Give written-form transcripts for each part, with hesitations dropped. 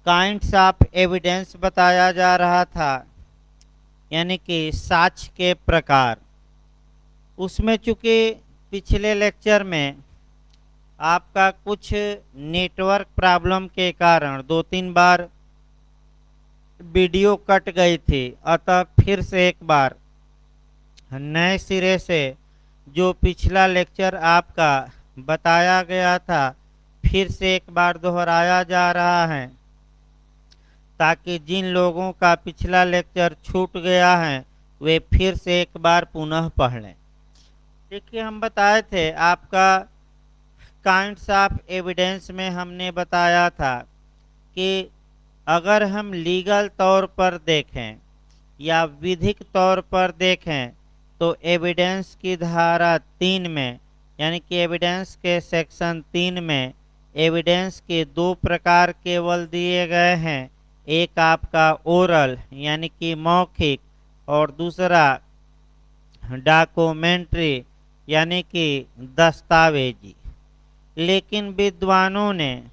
Kinds of evidence बताया जा रहा था, यानी कि साक्ष्य के प्रकार। उसमें चूंकि पिछले लेक्चर में आपका कुछ नेटवर्क प्रॉब्लम के कारण 2-3 बार वीडियो कट गई थी, अतः फिर से एक बार नए सिरे से जो पिछला लेक्चर आपका बताया गया था फिर से एक बार दोहराया जा रहा है, ताकि जिन लोगों का पिछला लेक्चर छूट गया है वे फिर से एक बार पुनः पढ़ लें। देखिए, हम बताए थे आपका काइंड्स ऑफ एविडेंस में हमने बताया था कि अगर हम लीगल तौर पर देखें या विधिक तौर पर देखें तो एविडेंस की धारा 3 में, यानी कि एविडेंस के सेक्शन 3 में एविडेंस के 2 प्रकार केवल दिए गए हैं। एक आपका ओरल यानी कि मौखिक और दूसरा डॉक्यूमेंट्री यानी कि दस्तावेजी। लेकिन विद्वानों ने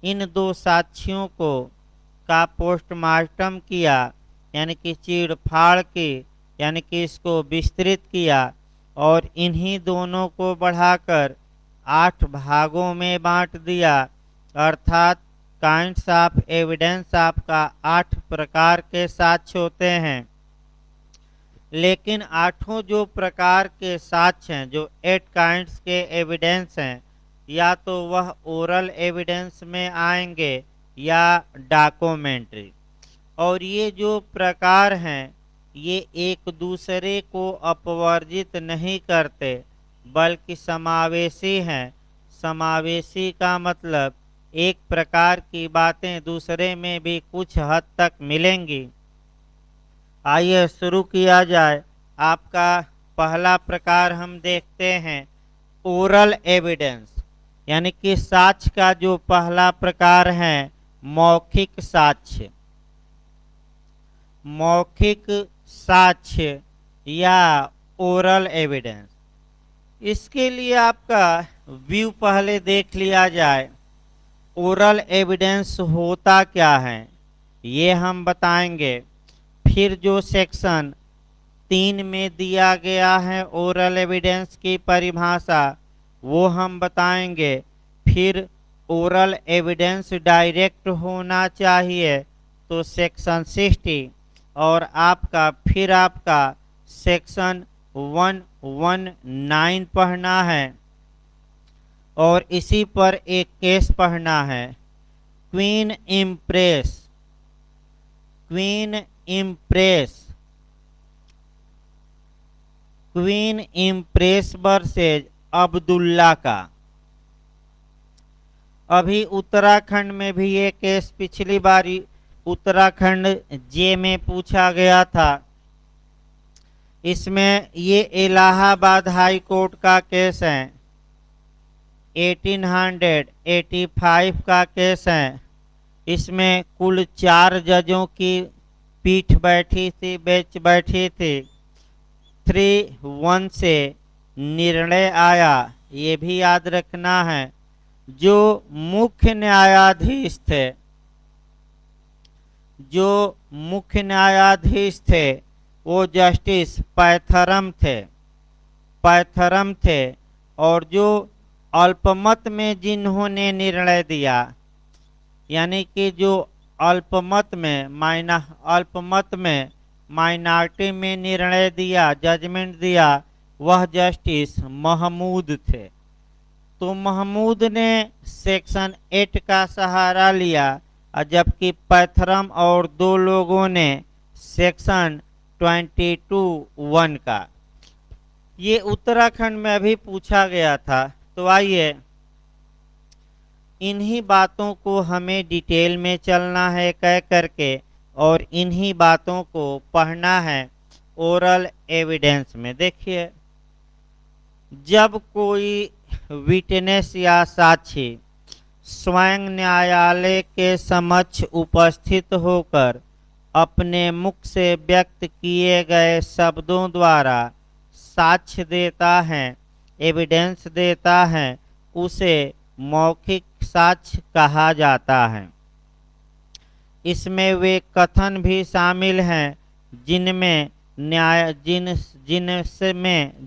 इन 2 साक्ष्यों को का पोस्टमार्टम किया, यानी कि चीड़ फाड़ की, यानी कि इसको विस्तृत किया और इन्हीं दोनों को बढ़ाकर 8 भागों में बांट दिया। अर्थात काइंड्स ऑफ एविडेंस आपका 8 प्रकार के साक्ष्य होते हैं। लेकिन 8 जो प्रकार के साक्ष्य हैं, जो 8 काइंड्स के एविडेंस हैं, या तो वह ओरल एविडेंस में आएंगे या डॉक्यूमेंट्री। और ये जो प्रकार हैं ये एक दूसरे को अपवर्जित नहीं करते बल्कि समावेशी हैं। समावेशी का मतलब एक प्रकार की बातें दूसरे में भी कुछ हद तक मिलेंगी। आइए शुरू किया जाए। आपका पहला प्रकार हम देखते हैं ओरल एविडेंस, यानी कि साक्ष्य का जो पहला प्रकार है मौखिक साक्ष्य। मौखिक साक्ष्य या ओरल एविडेंस, इसके लिए आपका व्यू पहले देख लिया जाए। ओरल एविडेंस होता क्या है ये हम बताएंगे। फिर जो सेक्शन 3 में दिया गया है ओरल एविडेंस की परिभाषा वो हम बताएंगे। फिर ओरल एविडेंस डायरेक्ट होना चाहिए तो सेक्शन 60 और फिर आपका सेक्शन 119 पढ़ना है और इसी पर एक केस पढ़ना है, queen impress. Queen impress versus Abdullah का। अभी उत्तराखंड में भी ये केस पिछली बारी उत्तराखंड जे में पूछा गया था। इसमें ये इलाहाबाद हाई कोर्ट का केस है, 1885 का केस है। इसमें कुल 4 जजों की पीठ बैठी थी, बेंच बैठी थी। 3-1 से निर्णय आया, ये भी याद रखना है। जो मुख्य न्यायाधीश थे वो जस्टिस पैथरम थे और जो अल्पमत में जिन्होंने निर्णय दिया, यानी कि जो अल्पमत में माइनॉरिटी में निर्णय दिया, जजमेंट दिया, वह जस्टिस महमूद थे। तो महमूद ने सेक्शन 8 का सहारा लिया, जबकि पैथरम और 2 लोगों ने सेक्शन 22(1) का। ये उत्तराखंड में अभी पूछा गया था। तो आइए इन्हीं बातों को हमें डिटेल में चलना है कह करके और इन्हीं बातों को पढ़ना है ओरल एविडेंस में। देखिए, जब कोई विटनेस या साक्षी स्वयं न्यायालय के समक्ष उपस्थित होकर अपने मुख से व्यक्त किए गए शब्दों द्वारा साक्ष्य देता है, एविडेंस देता है, उसे मौखिक साक्ष्य कहा जाता है। इसमें वे कथन भी शामिल हैं जिनमें न्याय जिन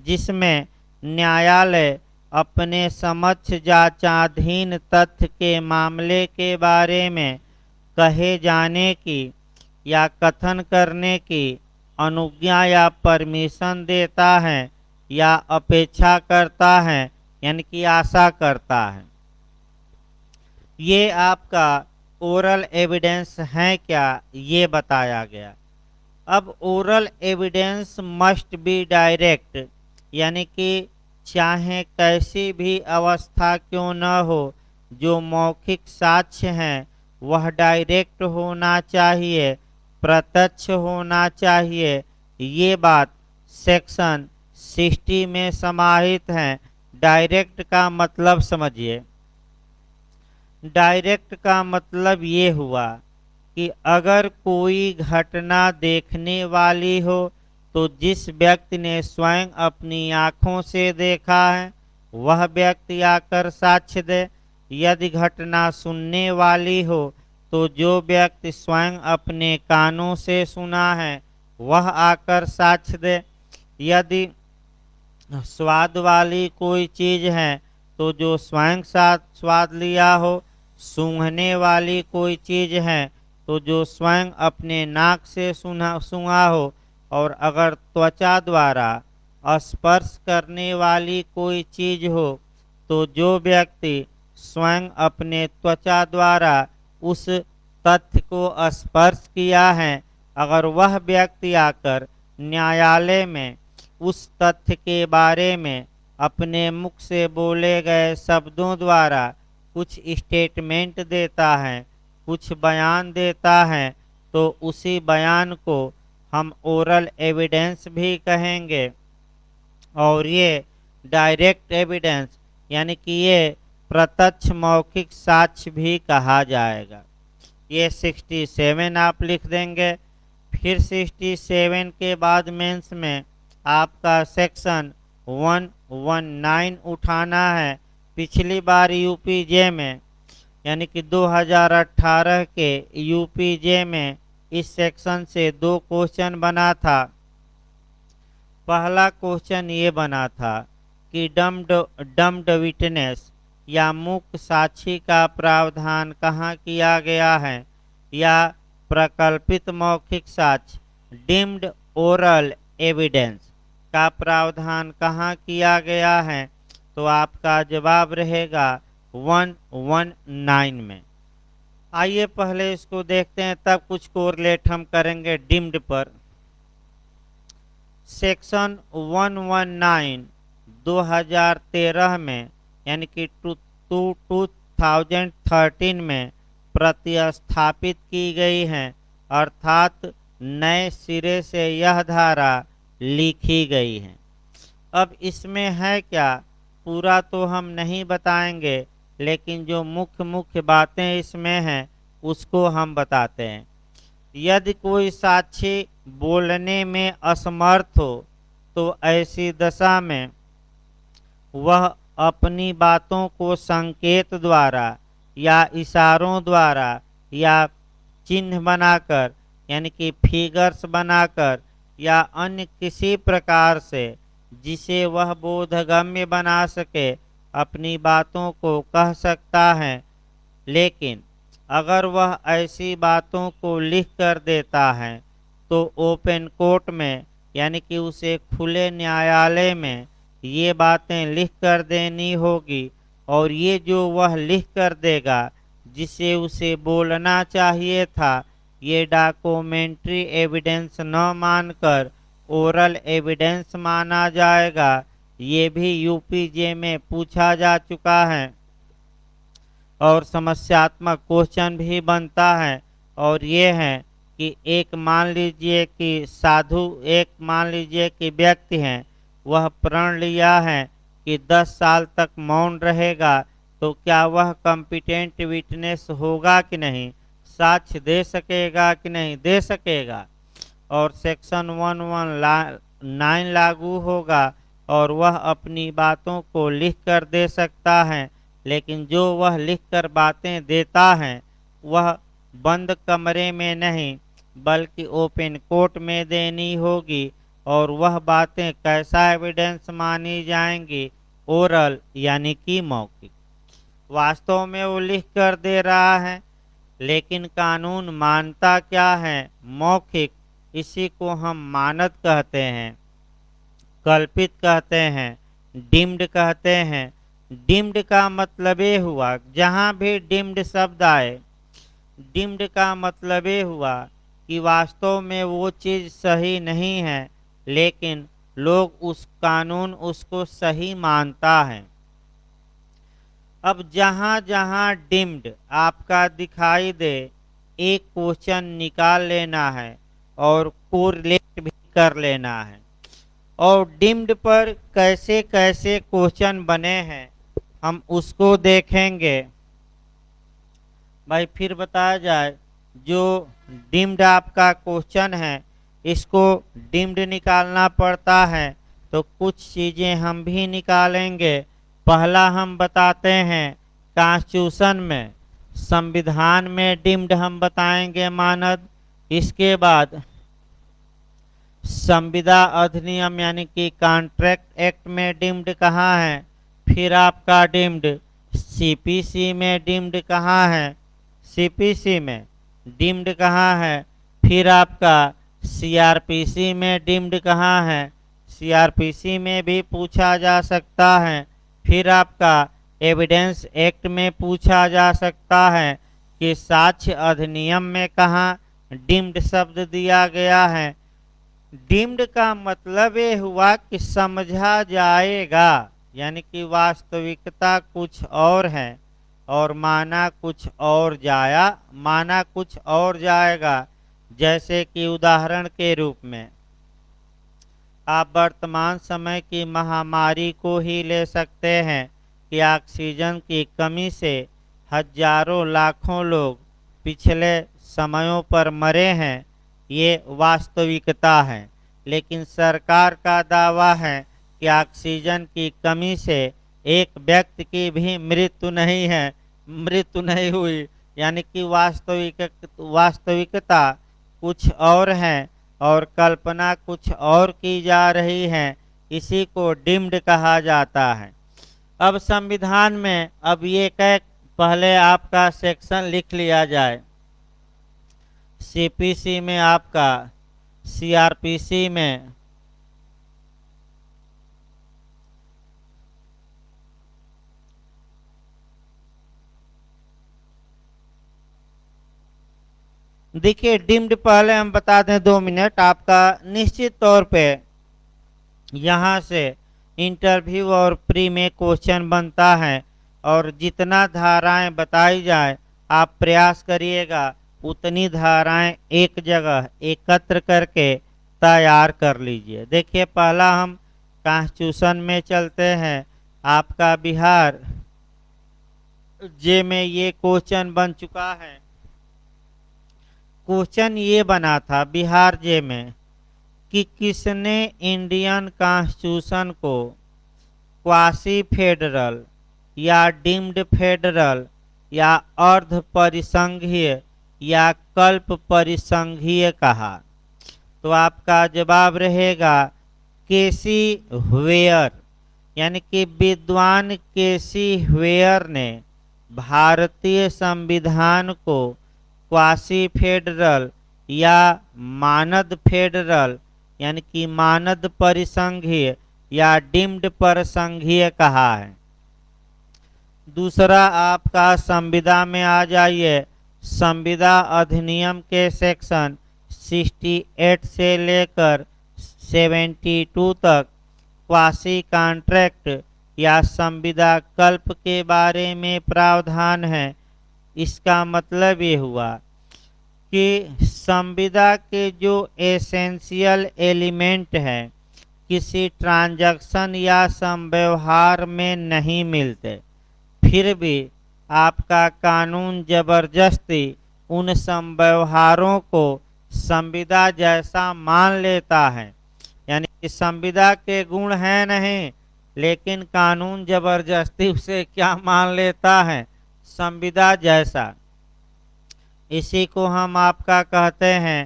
जिसमें न्यायालय अपने समक्ष जांचाधीन तथ्य के मामले के बारे में कहे जाने की या कथन करने की अनुज्ञा या परमिशन देता है या अपेक्षा करता है, यानी कि आशा करता है। ये आपका ओरल एविडेंस है क्या, ये बताया गया। अब oral evidence must be direct, यानी कि चाहे कैसी भी अवस्था क्यों न हो, जो मौखिक साक्ष्य हैं वह डायरेक्ट होना चाहिए, प्रत्यक्ष होना चाहिए। ये बात सेक्शन 60 में समाहित है। डायरेक्ट का मतलब समझिए। डायरेक्ट का मतलब ये हुआ कि अगर कोई घटना देखने वाली हो तो जिस व्यक्ति ने स्वयं अपनी आँखों से देखा है वह व्यक्ति आकर साक्ष्य दे। यदि घटना सुनने वाली हो तो जो व्यक्ति स्वयं अपने कानों से सुना है वह आकर साक्ष्य दे। यदि स्वाद वाली कोई चीज है तो जो स्वयं स्वाद लिया हो। सूंघने वाली कोई चीज है तो जो स्वयं अपने नाक से सूंघा हो। और अगर त्वचा द्वारा स्पर्श करने वाली कोई चीज हो तो जो व्यक्ति स्वयं अपने त्वचा द्वारा उस तथ्य को स्पर्श किया है, अगर वह व्यक्ति आकर न्यायालय में उस तथ्य के बारे में अपने मुख से बोले गए शब्दों द्वारा कुछ स्टेटमेंट देता है, कुछ बयान देता है, तो उसी बयान को हम ओरल एविडेंस भी कहेंगे। और ये डायरेक्ट एविडेंस यानी कि ये प्रत्यक्ष मौखिक साक्ष्य भी कहा जाएगा। ये 67 आप लिख देंगे। फिर 67 के बाद मेंस में आपका सेक्शन 119 उठाना है। पिछली बार यूपीजे में यानी कि 2018 के यूपीजे में इस सेक्शन से 2 क्वेश्चन बना था। पहला क्वेश्चन ये बना था कि डम्ड विटनेस या मूक साक्षी का प्रावधान कहाँ किया गया है, या प्रकल्पित मौखिक साक्ष्य डीम्ड ओरल एविडेंस का प्रावधान कहाँ किया गया है। तो आपका जवाब रहेगा 119 में। आइए पहले इसको देखते हैं, तब कुछ कोरिलेट हम करेंगे डीम्ड पर। सेक्शन 119 2013 में यानी कि 2013 में प्रतिस्थापित की गई है, अर्थात नए सिरे से यह धारा लिखी गई है। अब इसमें है क्या, पूरा तो हम नहीं बताएंगे, लेकिन जो मुख्य बातें इसमें हैं उसको हम बताते हैं। यदि कोई साक्षी बोलने में असमर्थ हो तो ऐसी दशा में वह अपनी बातों को संकेत द्वारा या इशारों द्वारा या चिन्ह बनाकर यानी कि फिगर्स बनाकर या अन्य किसी प्रकार से जिसे वह बोधगम्य बना सके अपनी बातों को कह सकता है। लेकिन अगर वह ऐसी बातों को लिख कर देता है तो ओपन कोर्ट में यानी कि उसे खुले न्यायालय में ये बातें लिख कर देनी होगी। और ये जो वह लिख कर देगा जिसे उसे बोलना चाहिए था, ये डॉक्यूमेंट्री एविडेंस न मानकर ओरल एविडेंस माना जाएगा। ये भी यूपीजे में पूछा जा चुका है और समस्यात्मक क्वेश्चन भी बनता है। और ये है कि एक मान लीजिए कि व्यक्ति हैं, वह प्रण लिया है कि 10 साल तक मौन रहेगा, तो क्या वह कॉम्पिटेंट विटनेस होगा कि नहीं, साक्ष्य दे सकेगा कि नहीं दे सकेगा। और सेक्शन 119 लागू होगा और वह अपनी बातों को लिख कर दे सकता है। लेकिन जो वह लिखकर बातें देता है वह बंद कमरे में नहीं बल्कि ओपन कोर्ट में देनी होगी। और वह बातें कैसा एविडेंस मानी जाएंगी? ओरल यानी कि मौखिक। वास्तव में वो लिख कर दे रहा है, लेकिन कानून मानता क्या है? मौखिक। इसी को हम मानद कहते हैं, कल्पित कहते हैं, डिम्ड कहते हैं। डिम्ड का मतलब ये हुआ, जहां भी डिम्ड शब्द आए, डिम्ड का मतलब ये हुआ कि वास्तव में वो चीज सही नहीं है, लेकिन लोग उस कानून उसको सही मानता है। अब जहां जहां डिम्ड आपका दिखाई दे, एक क्वेश्चन निकाल लेना है और कोरिलेट भी कर लेना है। और डिम्ड पर कैसे कैसे क्वेश्चन बने हैं हम उसको देखेंगे। भाई फिर बताया जाए, जो डिम्ड आपका क्वेश्चन है, इसको डिम्ड निकालना पड़ता है, तो कुछ चीजें हम भी निकालेंगे। पहला हम बताते हैं कॉन्स्टिट्यूशन में, संविधान में डिम्ड हम बताएंगे मानद। इसके बाद संविदा अधिनियम यानी कि कॉन्ट्रैक्ट एक्ट में डिम्ड कहाँ है। फिर आपका डिम्ड सीपीसी में डिम्ड कहाँ है, सीपीसी में डिम्ड कहाँ है। फिर आपका सीआरपीसी में डिम्ड कहाँ है, सीआरपीसी में भी पूछा जा सकता है। फिर आपका एविडेंस एक्ट में पूछा जा सकता है कि साक्ष्य अधिनियम में कहाँ डिम्ड शब्द दिया गया है। डिम्ड का मतलब ये हुआ कि समझा जाएगा, यानी कि वास्तविकता कुछ और है और माना कुछ और माना कुछ और जाएगा। जैसे कि उदाहरण के रूप में आप वर्तमान समय की महामारी को ही ले सकते हैं कि ऑक्सीजन की कमी से हजारों लाखों लोग पिछले समयों पर मरे हैं। ये वास्तविकता है, लेकिन सरकार का दावा है कि ऑक्सीजन की कमी से एक व्यक्ति की भी मृत्यु नहीं हुई। यानी कि वास्तविकता कुछ और है और कल्पना कुछ और की जा रही है। इसी को डिम्ड कहा जाता है। अब संविधान में अब ये पहले आपका सेक्शन लिख लिया जाए। सीपीसी में आपका, सीआरपीसी में देखिए, डिम्ड पहले हम बता दें, 2 मिनट आपका निश्चित तौर पे यहाँ से इंटरव्यू और प्री में क्वेश्चन बनता है। और जितना धाराएं बताई जाए आप प्रयास करिएगा उतनी धाराएं एक जगह एकत्र करके तैयार कर लीजिए। देखिए, पहला हम कॉन्स्टिट्यूशन में चलते हैं। आपका बिहार जे में ये क्वेश्चन बन चुका है। क्वेश्चन ये बना था बिहार जे में कि किसने इंडियन कॉन्स्टिट्यूशन को क्वासी फेडरल या डीम्ड फेडरल या अर्ध परिसंघीय या कल्प परिसंघीय कहा। तो आपका जवाब रहेगा केसी हुएयर, यानी कि विद्वान केसी हुएयर ने भारतीय संविधान को क्वासी फेडरल या मानद फेडरल यानी कि मानद परिसंघीय या डीम्ड परिसंघीय कहा है। दूसरा आपका संविदा में आ जाइए। संविदा अधिनियम के सेक्शन 68 से लेकर 72 तक क्वासी कॉन्ट्रैक्ट या संविदा कल्प के बारे में प्रावधान है। इसका मतलब ये हुआ कि संविदा के जो एसेंशियल एलिमेंट है किसी ट्रांजैक्शन या संव्यवहार में नहीं मिलते, फिर भी आपका कानून जबरदस्ती उन संव्यवहारों को संविदा जैसा मान लेता है। यानी कि संविदा के गुण हैं नहीं, लेकिन कानून जबरदस्ती उसे क्या मान लेता है, संविदा जैसा। इसी को हम आपका कहते हैं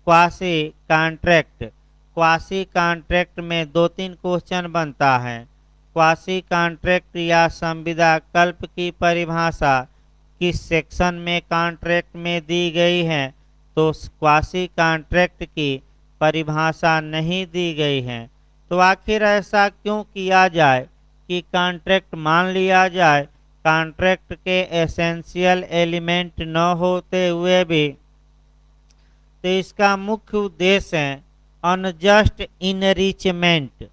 क्वासी कॉन्ट्रैक्ट। क्वासी कॉन्ट्रैक्ट में दो तीन क्वेश्चन बनता है। क्वासी कॉन्ट्रैक्ट या संविदा कल्प की परिभाषा किस सेक्शन में कॉन्ट्रैक्ट में दी गई है? तो क्वासी कॉन्ट्रैक्ट की परिभाषा नहीं दी गई है। तो आखिर ऐसा क्यों किया जाए कि कॉन्ट्रैक्ट मान लिया जाए, कॉन्ट्रैक्ट के एसेंशियल एलिमेंट न होते हुए भी? तो इसका मुख्य उद्देश्य है अनजस्ट इनरिचमेंट।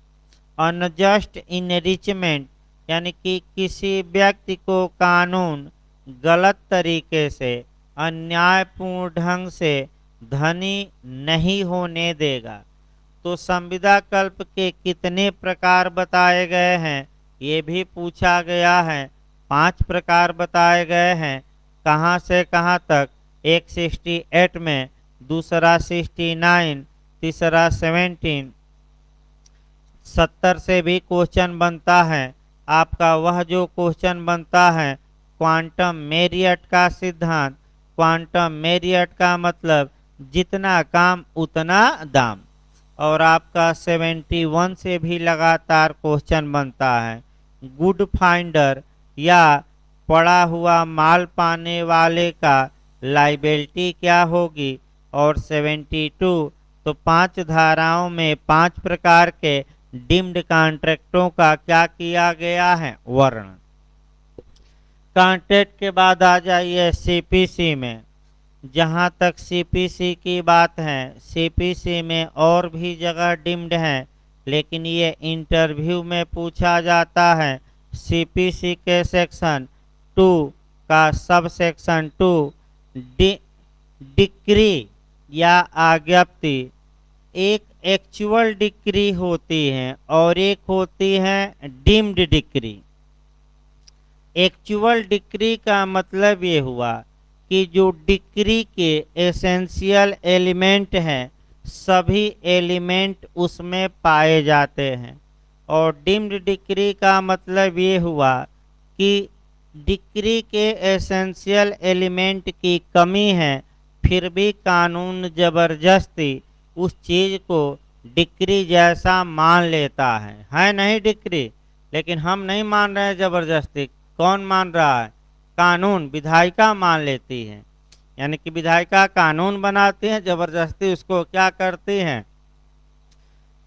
अनजस्ट इनरिचमेंट यानी कि किसी व्यक्ति को कानून गलत तरीके से अन्यायपूर्ण ढंग से धनी नहीं होने देगा। तो संविदा कल्प के कितने प्रकार बताए गए हैं ये भी पूछा गया है। 5 प्रकार बताए गए हैं। कहाँ से कहाँ तक? एक 68 में, दूसरा 69, तीसरा 17। 70 से भी क्वेश्चन बनता है आपका। वह जो क्वेश्चन बनता है क्वांटम मेरियट का सिद्धांत। क्वांटम मेरियट का मतलब जितना काम उतना दाम। और आपका 71 से भी लगातार क्वेश्चन बनता है। गुड फाइंडर या पड़ा हुआ माल पाने वाले का लाइबिलिटी क्या होगी? और 72 तो 5 धाराओं में 5 प्रकार के डीम्ड कॉन्ट्रैक्टों का क्या किया गया है? वर्णन। कॉन्ट्रैक्ट के बाद आ जाइए सीपीसी में। जहाँ तक सीपीसी की बात है, सीपीसी में और भी जगह डीम्ड हैं, लेकिन ये इंटरव्यू में पूछा जाता है। सीपीसी के सेक्शन 2 का सब सेक्शन 2 डिक्री या आज्ञप्ति। एक एक्चुअल डिक्री होती है और एक होती है डीम्ड डिक्री। एक्चुअल डिक्री का मतलब ये हुआ कि जो डिक्री के एसेंशियल एलिमेंट हैं सभी एलिमेंट उसमें पाए जाते हैं। और डीम्ड डिक्री का मतलब ये हुआ कि डिक्री के एसेंशियल एलिमेंट की कमी है, फिर भी कानून जबरदस्ती उस चीज़ को डिक्री जैसा मान लेता है नहीं डिक्री? लेकिन हम नहीं मान रहे हैं जबरदस्ती। कौन मान रहा है? कानून। विधायिका मान लेती है, यानी कि विधायिका कानून बनाती है, जबरदस्ती उसको क्या करती हैं?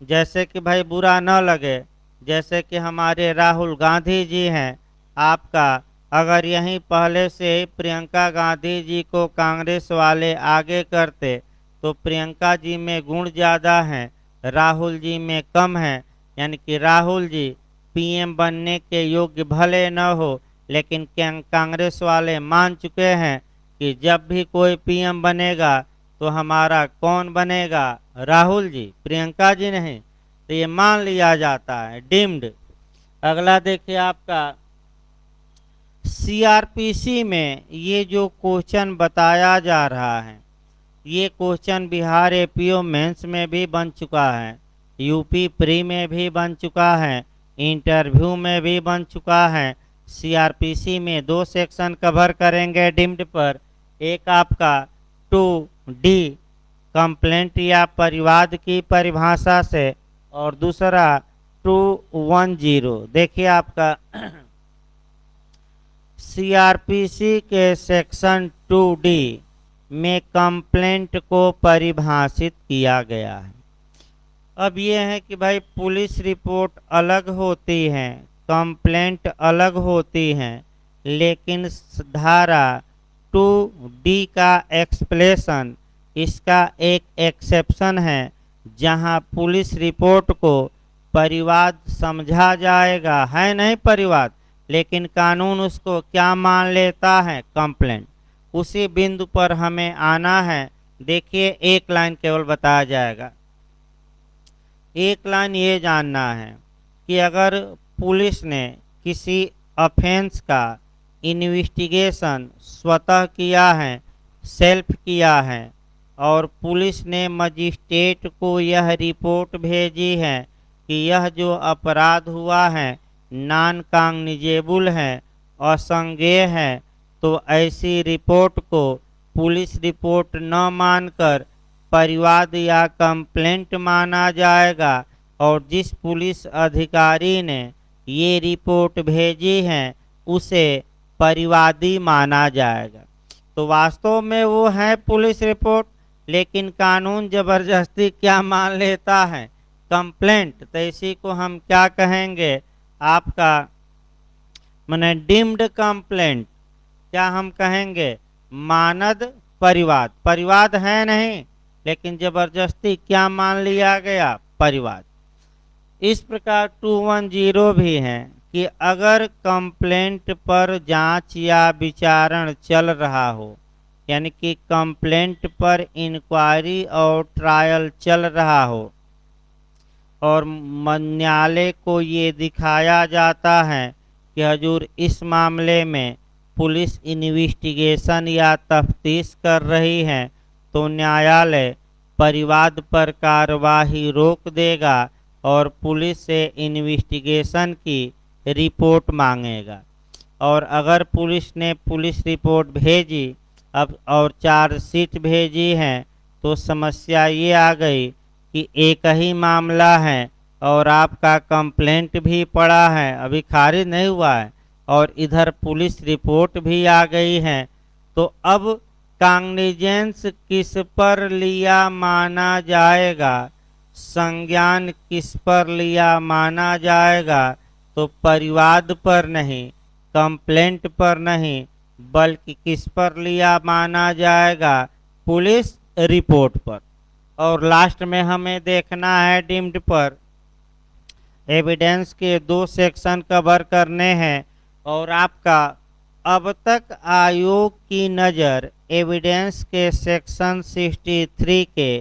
जैसे कि भाई बुरा न लगे, जैसे कि हमारे राहुल गांधी जी हैं आपका, अगर यहीं पहले से ही प्रियंका गांधी जी को कांग्रेस वाले आगे करते तो प्रियंका जी में गुण ज़्यादा हैं, राहुल जी में कम हैं। यानी कि राहुल जी पीएम बनने के योग्य भले न हो, लेकिन कांग्रेस वाले मान चुके हैं कि जब भी कोई पीएम बनेगा तो हमारा कौन बनेगा? राहुल जी, प्रियंका जी नहीं। तो ये मान लिया जाता है डीम्ड। अगला देखिए आपका सीआरपीसी में ये जो क्वेश्चन बताया जा रहा है, ये क्वेश्चन बिहार एपीओ मेंस में भी बन चुका है, यूपी प्री में भी बन चुका है, इंटरव्यू में भी बन चुका है। सीआरपीसी में 2 सेक्शन कवर करेंगे डीम्ड पर। एक आपका 2D कंप्लेंट या परिवाद की परिभाषा से, और दूसरा 210। देखिए आपका सीआरपीसी के सेक्शन 2D में कंप्लेंट को परिभाषित किया गया है। अब ये है कि भाई पुलिस रिपोर्ट अलग होती है, कंप्लेंट अलग होती हैं, लेकिन धारा 2D का एक्सप्लेशन, इसका एक एक्सेप्शन है जहां पुलिस रिपोर्ट को परिवाद समझा जाएगा, है नहीं परिवाद, लेकिन कानून उसको क्या मान लेता है? कंप्लेंट। उसी बिंदु पर हमें आना है। देखिए एक लाइन केवल बताया जाएगा। एक लाइन ये जानना है कि अगर पुलिस ने किसी ऑफेंस का इन्वेस्टिगेशन स्वतः किया है, सेल्फ किया है, और पुलिस ने मजिस्ट्रेट को यह रिपोर्ट भेजी है कि यह जो अपराध हुआ है नॉन कॉग्निजेबल है, असंज्ञेय है, तो ऐसी रिपोर्ट को पुलिस रिपोर्ट न मानकर परिवाद या कंप्लेंट माना जाएगा और जिस पुलिस अधिकारी ने ये रिपोर्ट भेजी है उसे परिवादी माना जाएगा। तो वास्तव में वो है पुलिस रिपोर्ट, लेकिन कानून जबरदस्ती क्या मान लेता है, कंप्लेंट। तो इसी को हम क्या कहेंगे, आपका माने डीम्ड कंप्लेंट। क्या हम कहेंगे, मानद परिवाद। परिवाद है नहीं, लेकिन जबरदस्ती क्या मान लिया गया, परिवाद। इस प्रकार 210 भी है कि अगर कंप्लेंट पर जांच या विचारण चल रहा हो, यानी कि कंप्लेंट पर इंक्वायरी और ट्रायल चल रहा हो और न्यायालय को ये दिखाया जाता है कि हजूर इस मामले में पुलिस इन्वेस्टिगेशन या तफ्तीश कर रही है, तो न्यायालय परिवाद पर कार्यवाही रोक देगा और पुलिस से इन्वेस्टिगेशन की रिपोर्ट मांगेगा। और अगर पुलिस ने पुलिस रिपोर्ट भेजी अब और चार्जशीट भेजी है, तो समस्या ये आ गई कि एक ही मामला है और आपका कंप्लेंट भी पड़ा है, अभी खारिज नहीं हुआ है, और इधर पुलिस रिपोर्ट भी आ गई है। तो अब कांग्निजेंस किस पर लिया माना जाएगा, संज्ञान किस पर लिया माना जाएगा, तो परिवाद पर नहीं, कंप्लेंट पर नहीं, बल्कि किस पर लिया माना जाएगा, पुलिस रिपोर्ट पर। और लास्ट में हमें देखना है डीम्ड पर। एविडेंस के 2 सेक्शन कवर करने हैं और आपका अब तक आयोग की नज़र एविडेंस के सेक्शन 63 के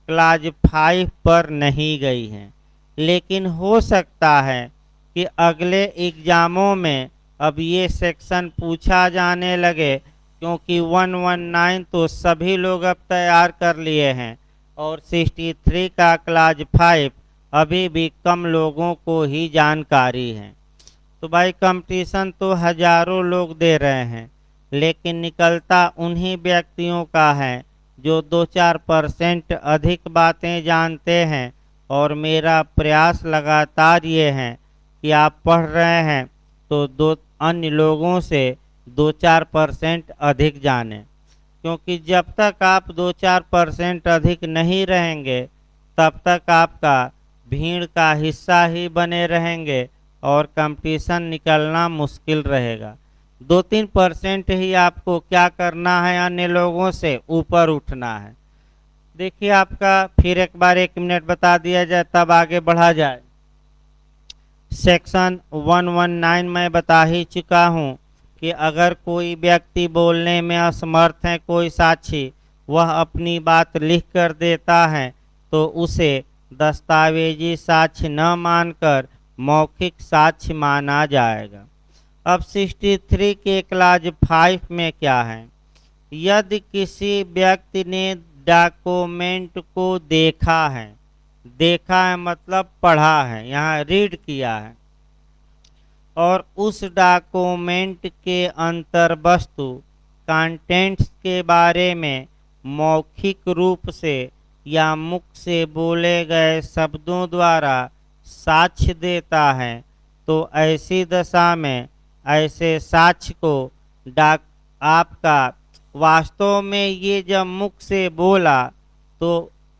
क्लाज 5 पर नहीं गई है, लेकिन हो सकता है कि अगले एग्जामों में अब ये सेक्शन पूछा जाने लगे, क्योंकि 119 तो सभी लोग अब तैयार कर लिए हैं और 63 का क्लाज 5 अभी भी कम लोगों को ही जानकारी है। तो भाई कंपटीशन तो हजारों लोग दे रहे हैं, लेकिन निकलता उन्हीं व्यक्तियों का है जो 2-4% अधिक बातें जानते हैं। और मेरा प्रयास लगातार ये है कि आप पढ़ रहे हैं तो दो अन्य लोगों से 2-4% अधिक जानें, क्योंकि जब तक आप 2-4% अधिक नहीं रहेंगे तब तक आपका भीड़ का हिस्सा ही बने रहेंगे और कंपटीशन निकलना मुश्किल रहेगा। 2-3% ही आपको क्या करना है, अन्य लोगों से ऊपर उठना है। देखिए आपका फिर एक बार 1 मिनट बता दिया जाए तब आगे बढ़ा जाए। सेक्शन 119 में बता ही चुका हूँ कि अगर कोई व्यक्ति बोलने में असमर्थ है, कोई साक्षी वह अपनी बात लिख कर देता है, तो उसे दस्तावेजी साक्ष्य न मानकर मौखिक साक्ष्य माना जाएगा। अब 63 के क्लाज 5 में क्या है, यदि किसी व्यक्ति ने डॉक्यूमेंट को देखा है, देखा है मतलब पढ़ा है, यहाँ रीड किया है, और उस डॉक्यूमेंट के अंतर वस्तु कंटेंट्स के बारे में मौखिक रूप से या मुख से बोले गए शब्दों द्वारा साक्ष्य देता है, तो ऐसी दशा में ऐसे साक्ष्य को आपका वास्तव में ये जब मुख से बोला तो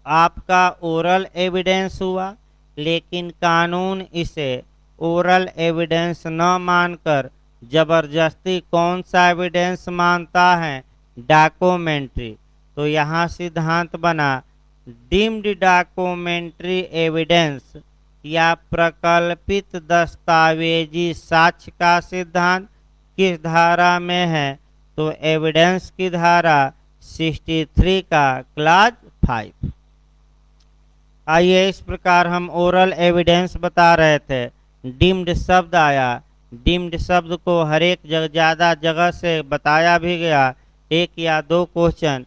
आपका ओरल एविडेंस हुआ, लेकिन कानून इसे ओरल एविडेंस न मानकर जबरदस्ती कौन सा एविडेंस मानता है, डॉक्यूमेंट्री। तो यहाँ सिद्धांत बना डीम्ड डॉक्यूमेंट्री एविडेंस या प्रकल्पित दस्तावेजी साक्ष्य का सिद्धांत किस धारा में है, तो एविडेंस की धारा 63 का क्लाज 5। आइए इस प्रकार हम ओरल एविडेंस बता रहे थे। डीम्ड शब्द आया, डीम्ड शब्द को हर एक ज़्यादा जगह से बताया भी गया, 1 या 2 क्वेश्चन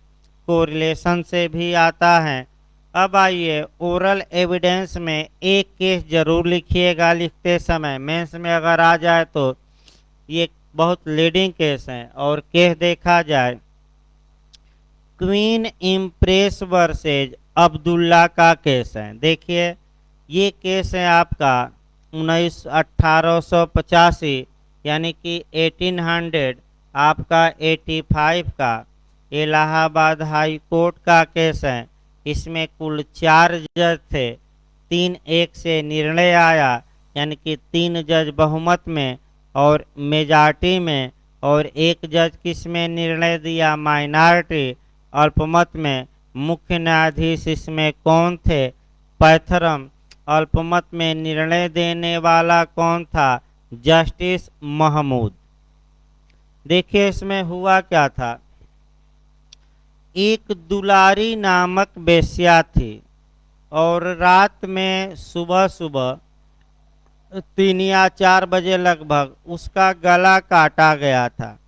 कोरिलेशन से भी आता है। अब आइए ओरल एविडेंस में एक केस जरूर लिखिएगा लिखते समय, मेंस में अगर आ जाए तो ये बहुत लीडिंग केस है। और केस देखा जाए क्वीन इम्प्रेस वर्सेज अब्दुल्ला का केस है। देखिए ये केस है आपका 1885 यानी कि 1800 आपका 85 का इलाहाबाद हाई कोर्ट का केस है। इसमें कुल 4 जज थे, 3-1 से निर्णय आया, यानी कि 3 जज बहुमत में और मेजॉरिटी में, और एक जज किस में निर्णय दिया, माइनॉरिटी अल्पमत में। मुख्य न्यायाधीश इसमें कौन थे, पैथरम। अल्पमत में निर्णय देने वाला कौन था, जस्टिस महमूद। देखिए इसमें हुआ क्या था, एक दुलारी नामक बेश्या थी और रात में सुबह सुबह 3 या 4 बजे लगभग उसका गला काटा गया था।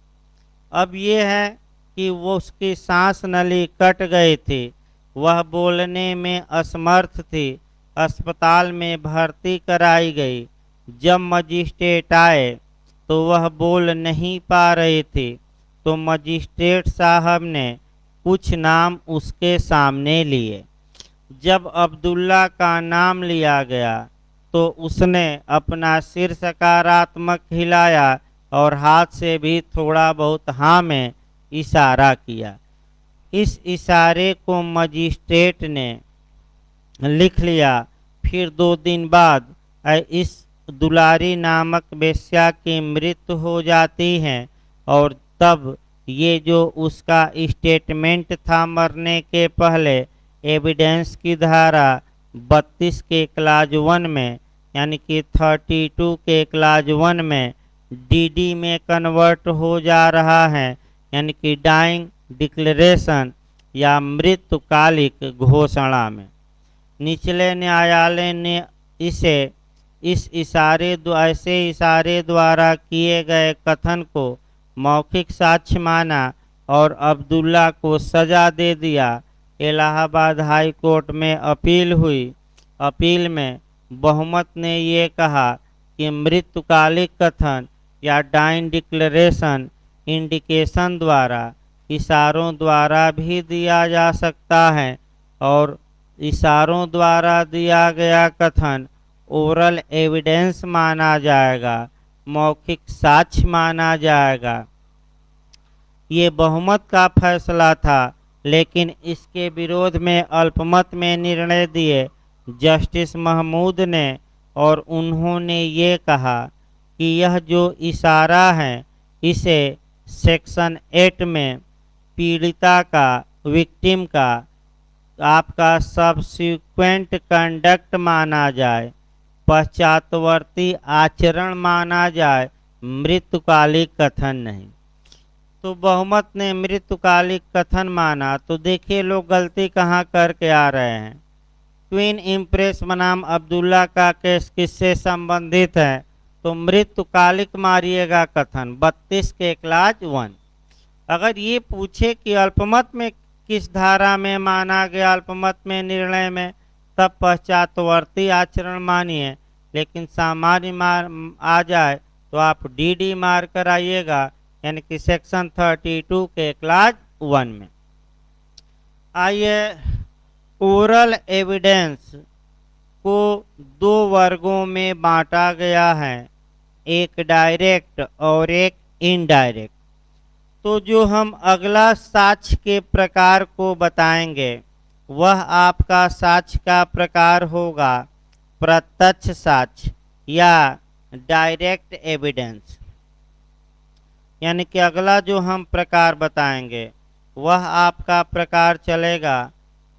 अब ये है कि वो उसकी सांस नली कट गई थी, वह बोलने में असमर्थ थी, अस्पताल में भर्ती कराई गई। जब मजिस्ट्रेट आए तो वह बोल नहीं पा रही थी, तो मजिस्ट्रेट साहब ने कुछ नाम उसके सामने लिए। जब अब्दुल्ला का नाम लिया गया तो उसने अपना सिर सकारात्मक हिलाया और हाथ से भी थोड़ा बहुत हाँ में इशारा किया। इस इशारे को मजिस्ट्रेट ने लिख लिया। फिर 2 दिन बाद इस दुलारी नामक वेश्या की मृत्यु हो जाती है और तब ये जो उसका स्टेटमेंट था मरने के पहले, एविडेंस की धारा 32 के क्लाज 1 में यानी कि 32 के क्लाज 1 में डीडी में कन्वर्ट हो जा रहा है, यानी कि डाइंग डिक्लेरेशन या मृत्युकालिक घोषणा में। निचले न्यायालय ने इसे ऐसे इशारे द्वारा किए गए कथन को मौखिक साक्ष्य माना और अब्दुल्ला को सजा दे दिया। इलाहाबाद हाई कोर्ट में अपील हुई। अपील में बहुमत ने ये कहा कि मृत्युकालिक कथन या डाइन डिक्लेरेशन इंडिकेशन द्वारा, इशारों द्वारा भी दिया जा सकता है और इशारों द्वारा दिया गया कथन ओरल एविडेंस माना जाएगा, मौखिक साक्ष्य माना जाएगा। ये बहुमत का फैसला था, लेकिन इसके विरोध में अल्पमत में निर्णय दिए जस्टिस महमूद ने और उन्होंने ये कहा कि यह जो इशारा है इसे सेक्शन 8 में पीड़िता का, विक्टिम का आपका सबसिक्वेंट कंडक्ट माना जाए, पश्चातवर्ती आचरण माना जाए, मृत्युकालिक कथन नहीं। तो बहुमत ने मृत्युकालिक कथन माना। तो देखिए लोग गलती कहाँ करके आ रहे हैं। क्वीन इम्प्रेस बनाम अब्दुल्ला का केस किससे संबंधित है, तो मृत्युकालिक मारिएगा कथन 32 के क्लाज 1। अगर ये पूछे कि अल्पमत में किस धारा में माना गया, अल्पमत में निर्णय में, तब पश्चातवर्ती आचरण मानिए, लेकिन सामान्य मार आ जाए तो आप डीडी मार कर आइएगा, यानी कि सेक्शन 32 के क्लाज 1 में। आइए, ओरल एविडेंस को 2 वर्गों में बांटा गया है, एक डायरेक्ट और एक इनडायरेक्ट। तो जो हम अगला साक्ष्य के प्रकार को बताएंगे वह आपका साक्ष्य का प्रकार होगा प्रत्यक्ष साक्ष्य या डायरेक्ट एविडेंस। यानी कि अगला जो हम प्रकार बताएंगे वह आपका प्रकार चलेगा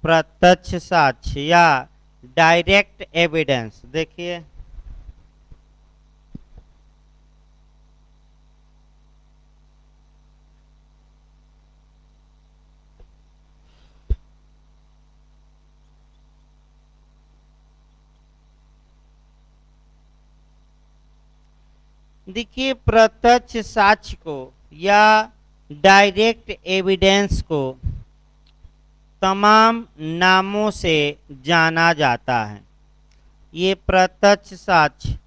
प्रत्यक्ष साक्ष्य या डायरेक्ट एविडेंस। देखिए देखिए प्रत्यक्ष साक्ष्य को या डायरेक्ट एविडेंस को तमाम नामों से जाना जाता है। ये प्रत्यक्ष साक्ष्य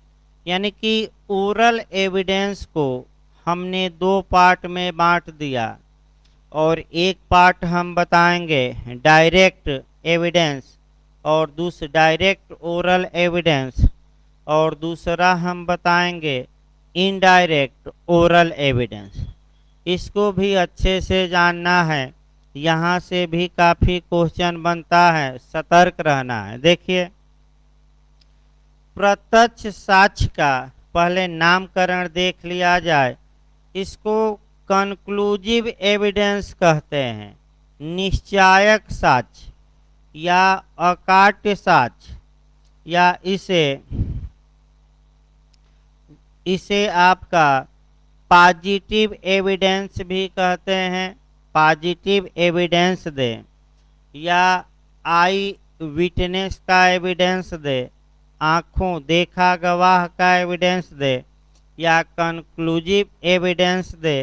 यानी कि ओरल एविडेंस को हमने 2 पार्ट में बांट दिया और एक पार्ट हम बताएंगे डायरेक्ट एविडेंस और दूसरा डायरेक्ट ओरल एविडेंस, और दूसरा हम बताएंगे इनडायरेक्ट ओरल एविडेंस। इसको भी अच्छे से जानना है, यहाँ से भी काफ़ी क्वेश्चन बनता है, सतर्क रहना है। देखिए, प्रत्यक्ष साक्ष्य का पहले नामकरण देख लिया जाए। इसको कंक्लूसिव एविडेंस कहते हैं, निश्चायक साक्ष्य या अकाट्य साक्ष्य, या इसे आपका पॉजिटिव एविडेंस भी कहते हैं। पॉजिटिव एविडेंस दे या आई विटनेस का एविडेंस दे, आँखों देखा गवाह का एविडेंस दे, या कंक्लूसिव एविडेंस दे।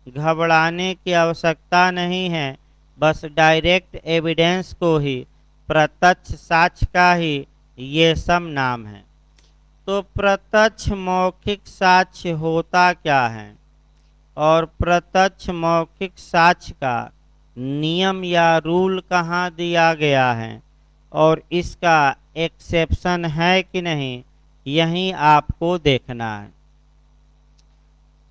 घबराने की आवश्यकता नहीं है, बस डायरेक्ट एविडेंस को ही, प्रत्यक्ष साक्ष्य का ही ये सब नाम है। तो प्रत्यक्ष मौखिक साक्ष्य होता क्या है और प्रत्यक्ष मौखिक साक्ष्य का नियम या रूल कहाँ दिया गया है और इसका एक्सेप्शन है कि नहीं, यही आपको देखना है।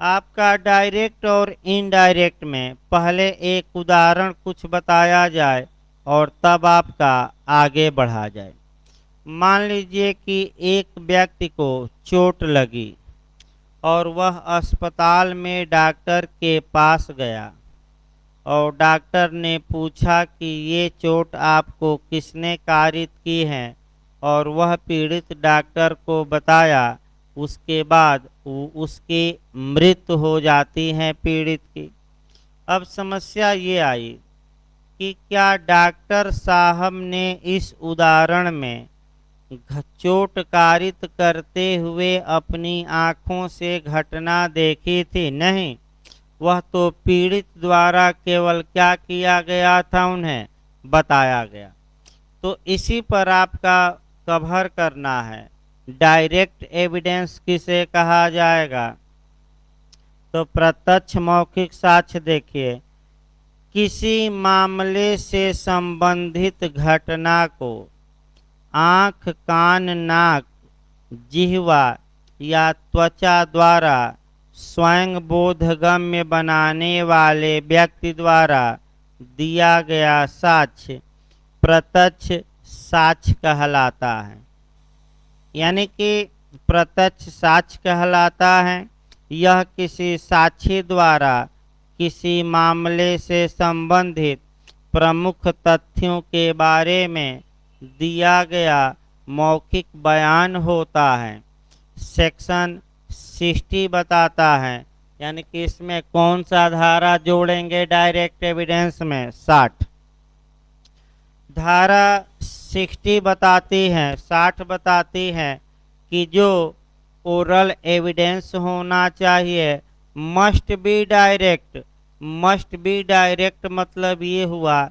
आपका डायरेक्ट और इनडायरेक्ट में पहले एक उदाहरण कुछ बताया जाए और तब आपका आगे बढ़ा जाए। मान लीजिए कि एक व्यक्ति को चोट लगी और वह अस्पताल में डॉक्टर के पास गया और डॉक्टर ने पूछा कि ये चोट आपको किसने कारित की है, और वह पीड़ित डॉक्टर को बताया। उसके बाद उसकी मृत्यु हो जाती है पीड़ित की। अब समस्या ये आई कि क्या डॉक्टर साहब ने इस उदाहरण में चोट कारित करते हुए अपनी आँखों से घटना देखी थी? नहीं, वह तो पीड़ित द्वारा केवल क्या किया गया था, उन्हें बताया गया। तो इसी पर आपका कवर करना है। डायरेक्ट एविडेंस किसे कहा जाएगा? तो प्रत्यक्ष मौखिक साक्ष्य देखिए, किसी मामले से संबंधित घटना को आँख, कान, नाक, जिह्वा या त्वचा द्वारा स्वयं बोधगम्य बनाने वाले व्यक्ति द्वारा दिया गया साक्ष्य प्रत्यक्ष साक्ष्य कहलाता है। यानी कि प्रत्यक्ष साक्ष्य कहलाता है, यह किसी साक्षी द्वारा किसी मामले से संबंधित प्रमुख तथ्यों के बारे में दिया गया मौखिक बयान होता है। सेक्शन 60 बताता है, यानी कि इसमें कौन सा धारा जोड़ेंगे डायरेक्ट एविडेंस में? 60। धारा 60 बताती है, 60 बताती है कि जो ओरल एविडेंस होना चाहिए must be direct. Must be direct मतलब ये हुआ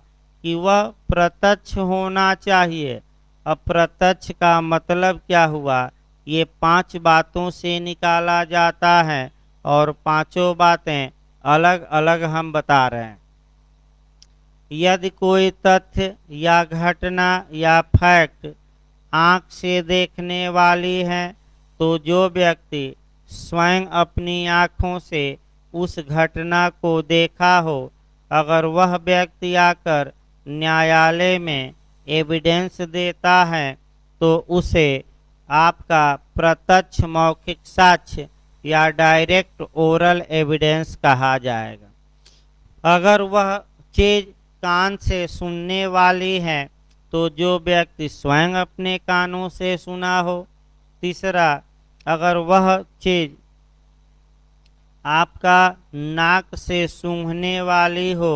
कि वह प्रत्यक्ष होना चाहिए। अब प्रत्यक्ष का मतलब क्या हुआ? ये 5 बातों से निकाला जाता है और पांचों बातें अलग अलग हम बता रहे हैं। यदि कोई तथ्य या घटना या फैक्ट आँख से देखने वाली है, तो जो व्यक्ति स्वयं अपनी आँखों से उस घटना को देखा हो, अगर वह व्यक्ति आकर न्यायालय में एविडेंस देता है तो उसे आपका प्रत्यक्ष मौखिक साक्ष्य या डायरेक्ट ओरल एविडेंस कहा जाएगा। अगर वह चीज़ कान से सुनने वाली है, तो जो व्यक्ति स्वयं अपने कानों से सुना हो। तीसरा, अगर वह चीज़ आपका नाक से सूंघने वाली हो,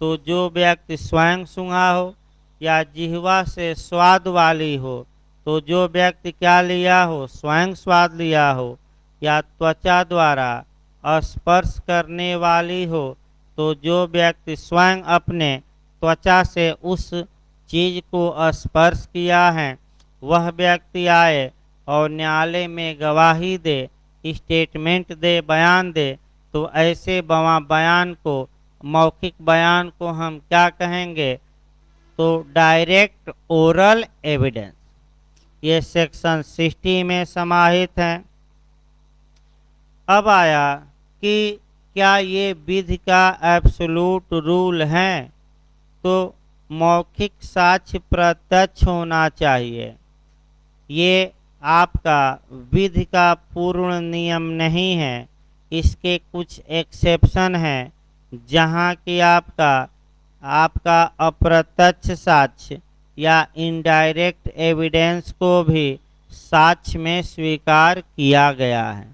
तो जो व्यक्ति स्वयं सूंघा हो। या जिह्वा से स्वाद वाली हो, तो जो व्यक्ति क्या लिया हो? स्वयं स्वाद लिया हो। या त्वचा द्वारा स्पर्श करने वाली हो, तो जो व्यक्ति स्वयं अपने त्वचा से उस चीज़ को स्पर्श किया है, वह व्यक्ति आए और न्यायालय में गवाही दे, स्टेटमेंट दे, बयान दे, तो ऐसे बयान को मौखिक बयान को हम क्या कहेंगे, तो डायरेक्ट ओरल एविडेंस। ये सेक्शन 60 में समाहित है। अब आया कि क्या ये विधि का एब्सोल्यूट रूल है, तो मौखिक साक्ष्य प्रत्यक्ष होना चाहिए। ये आपका विधि का पूर्ण नियम नहीं है, इसके कुछ एक्सेप्शन हैं, जहाँ कि आपका आपका अप्रत्यक्ष साक्ष्य या इनडायरेक्ट एविडेंस को भी साक्ष्य में स्वीकार किया गया है।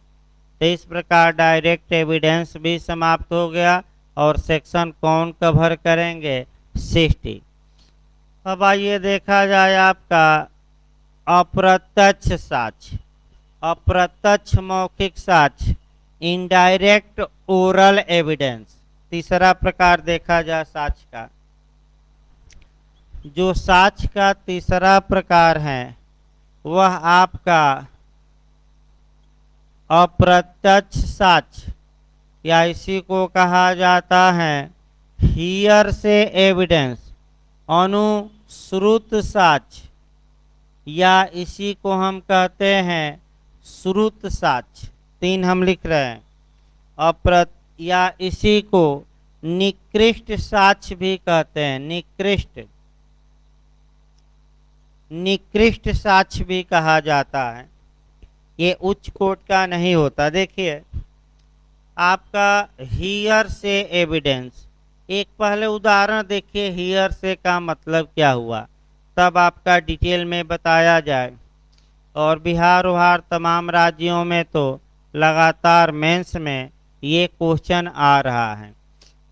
तो इस प्रकार डायरेक्ट एविडेंस भी समाप्त हो गया और सेक्शन कौन कवर करेंगे, 60। अब आइए देखा जाए आपका अप्रत्यक्ष साक्ष्य, अप्रत्यक्ष मौखिक साक्ष्य, इनडायरेक्ट ओरल एविडेंस। तीसरा प्रकार देखा जाए साक्ष्य का। जो साक्ष्य का तीसरा प्रकार है वह आपका अप्रत्यक्ष साक्ष्य, या इसी को कहा जाता है हियर से एविडेंस, अनुश्रुत साक्ष्य, या इसी को हम कहते हैं श्रुत साक्ष्य। 3 हम लिख रहे हैं। या इसी को निकृष्ट साक्ष्य भी कहते हैं, निकृष्ट साक्ष्य भी कहा जाता है। ये उच्च कोर्ट का नहीं होता। देखिए आपका हियर से एविडेंस, एक पहले उदाहरण देखिए हियर से का मतलब क्या हुआ, तब आपका डिटेल में बताया जाए। और बिहार उहार तमाम राज्यों में तो लगातार मेंस में ये क्वेश्चन आ रहा है।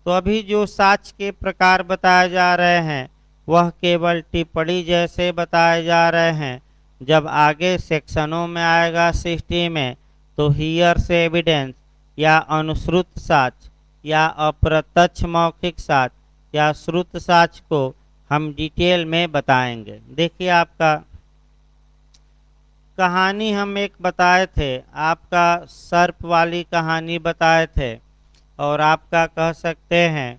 तो अभी जो साक्ष्य के प्रकार बताए जा रहे हैं वह केवल टिप्पणी जैसे बताए जा रहे हैं। जब आगे सेक्शनों में आएगा 60 में, तो हियर से एविडेंस या अनुश्रुत साक्ष्य या अप्रत्यक्ष मौखिक साक्ष्य या श्रुत साक्ष्य को हम डिटेल में बताएंगे। देखिए आपका कहानी हम एक बताए थे, आपका सर्प वाली कहानी बताए थे, और आपका कह सकते हैं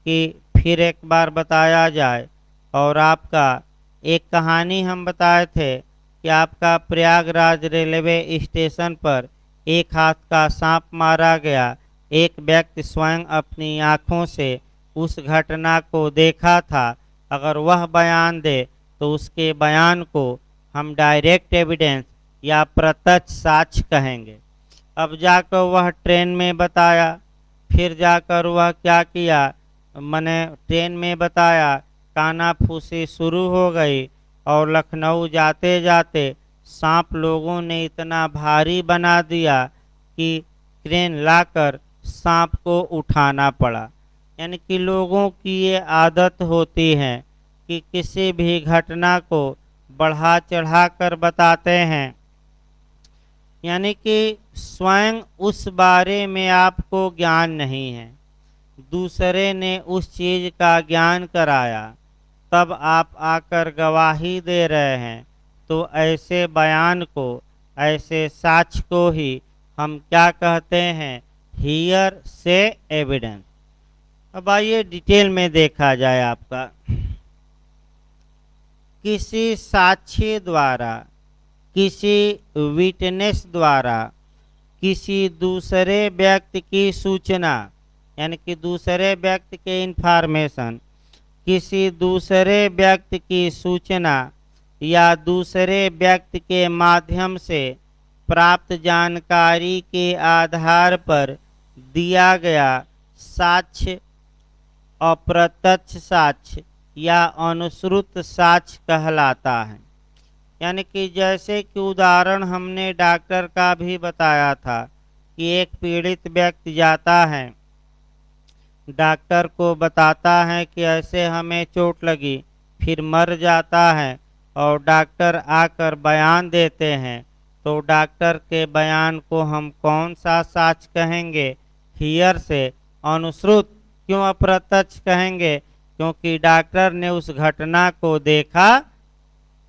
कि फिर एक बार बताया जाए। और आपका एक कहानी हम बताए थे कि आपका प्रयागराज रेलवे स्टेशन पर एक हाथ का सांप मारा गया। एक व्यक्ति स्वयं अपनी आँखों से उस घटना को देखा था। अगर वह बयान दे तो उसके बयान को हम डायरेक्ट एविडेंस या प्रत्यक्ष साक्ष्य कहेंगे। अब जाकर वह ट्रेन में बताया, फिर जाकर वह क्या किया, मैंने ट्रेन में बताया, कानाफूसी शुरू हो गई और लखनऊ जाते जाते सांप लोगों ने इतना भारी बना दिया कि क्रेन लाकर सांप को उठाना पड़ा। यानी कि लोगों की ये आदत होती है कि किसी भी घटना को बढ़ा चढ़ा कर बताते हैं, यानी कि स्वयं उस बारे में आपको ज्ञान नहीं है, दूसरे ने उस चीज का ज्ञान कराया, तब आप आकर गवाही दे रहे हैं। तो ऐसे बयान को, ऐसे साक्ष्य को ही हम क्या कहते हैं, हियर से एविडेंस। अब आइए डिटेल में देखा जाए आपका। किसी साक्षी द्वारा, किसी विटनेस द्वारा किसी दूसरे व्यक्ति की सूचना, यानी कि दूसरे व्यक्ति के इंफॉर्मेशन, किसी दूसरे व्यक्ति की सूचना या दूसरे व्यक्ति के माध्यम से प्राप्त जानकारी के आधार पर दिया गया साक्ष्य अप्रत्यक्ष साक्ष्य या अनुश्रुत साक्ष्य कहलाता है। यानी कि जैसे कि उदाहरण हमने डॉक्टर का भी बताया था कि एक पीड़ित व्यक्ति जाता है, डॉक्टर को बताता है कि ऐसे हमें चोट लगी, फिर मर जाता है, और डॉक्टर आकर बयान देते हैं। तो डॉक्टर के बयान को हम कौन सा साक्ष्य कहेंगे, हियर से, अनुश्रुत। क्यों अप्रत्यक्ष कहेंगे, क्योंकि डॉक्टर ने उस घटना को देखा,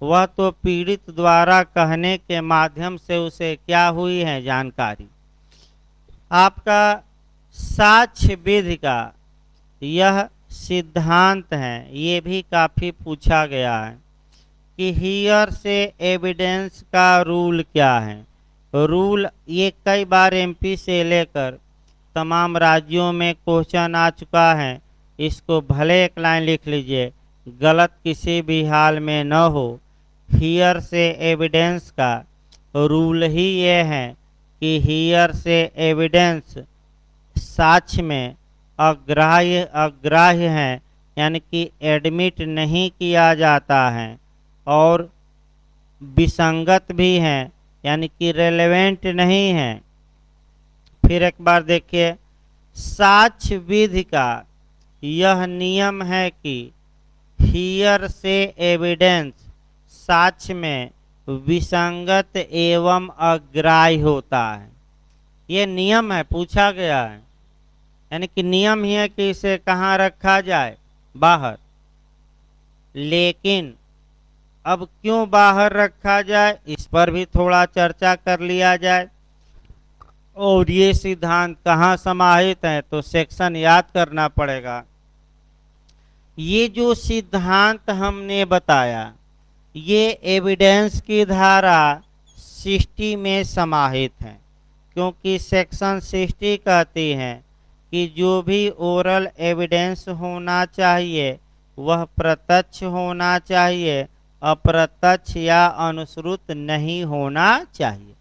वह तो पीड़ित द्वारा कहने के माध्यम से उसे क्या हुई है जानकारी। आपका साक्ष्य विधि का यह सिद्धांत है, ये भी काफी पूछा गया है कि हियर से एविडेंस का रूल क्या है। रूल ये कई बार एमपी से लेकर तमाम राज्यों में क्वेश्चन आ चुका है। इसको भले एक लाइन लिख लीजिए, गलत किसी भी हाल में न हो। हियर से एविडेंस का रूल ही ये है कि हियर से एविडेंस साक्ष्य में अग्राह्य है, यानी कि एडमिट नहीं किया जाता है, और विसंगत भी है, यानी कि रेलेवेंट नहीं है। फिर एक बार देखिए, साक्ष्य विधि का यह नियम है कि हियर से एविडेंस साक्ष्य में विसंगत एवं अग्राह्य होता है। ये नियम है, पूछा गया है, यानी कि नियम ही है कि इसे कहाँ रखा जाए, बाहर। लेकिन अब क्यों बाहर रखा जाए, इस पर भी थोड़ा चर्चा कर लिया जाए। और ये सिद्धांत कहाँ समाहित है, तो सेक्शन याद करना पड़ेगा। ये जो सिद्धांत हमने बताया, ये एविडेंस की धारा 60 में समाहित है, क्योंकि सेक्शन 60 कहती है कि जो भी ओरल एविडेंस होना चाहिए वह प्रत्यक्ष होना चाहिए, अप्रत्यक्ष या अनुश्रुत नहीं होना चाहिए।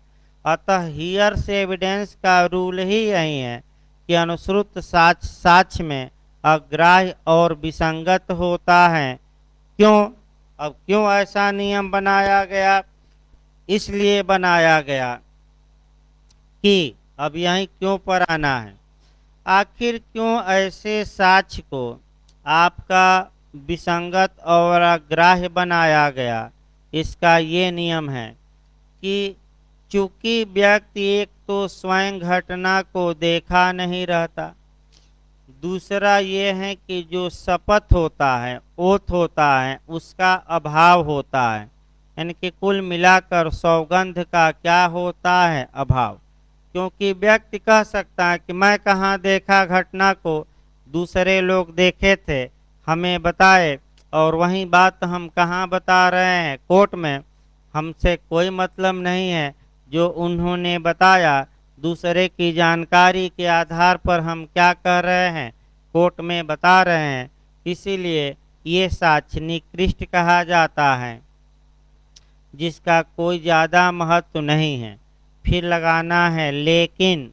अतः हियर से एविडेंस का रूल ही यही है कि अनुश्रुत साक्ष्य में अग्राह्य और विसंगत होता है। क्यों? अब क्यों ऐसा नियम बनाया गया? इसलिए बनाया गया कि अब यहीं क्यों पर आना है। आखिर क्यों ऐसे साक्ष्य को आपका विसंगत और अग्राह्य बनाया गया? इसका ये नियम है कि चूंकि व्यक्ति एक तो स्वयं घटना को देखा नहीं रहता, दूसरा ये है कि जो शपथ होता है, ओथ होता है, उसका अभाव होता है, यानी कि कुल मिलाकर सौगंध का क्या होता है, अभाव। क्योंकि व्यक्ति कह सकता है कि मैं कहाँ देखा घटना को, दूसरे लोग देखे थे, हमें बताए, और वही बात हम कहाँ बता रहे हैं, कोर्ट में। हमसे कोई मतलब नहीं है, जो उन्होंने बताया दूसरे की जानकारी के आधार पर हम क्या कर रहे हैं, कोर्ट में बता रहे हैं। इसीलिए ये साक्ष्य निकृष्ट कहा जाता है, जिसका कोई ज़्यादा महत्व नहीं है। फिर लगाना है लेकिन।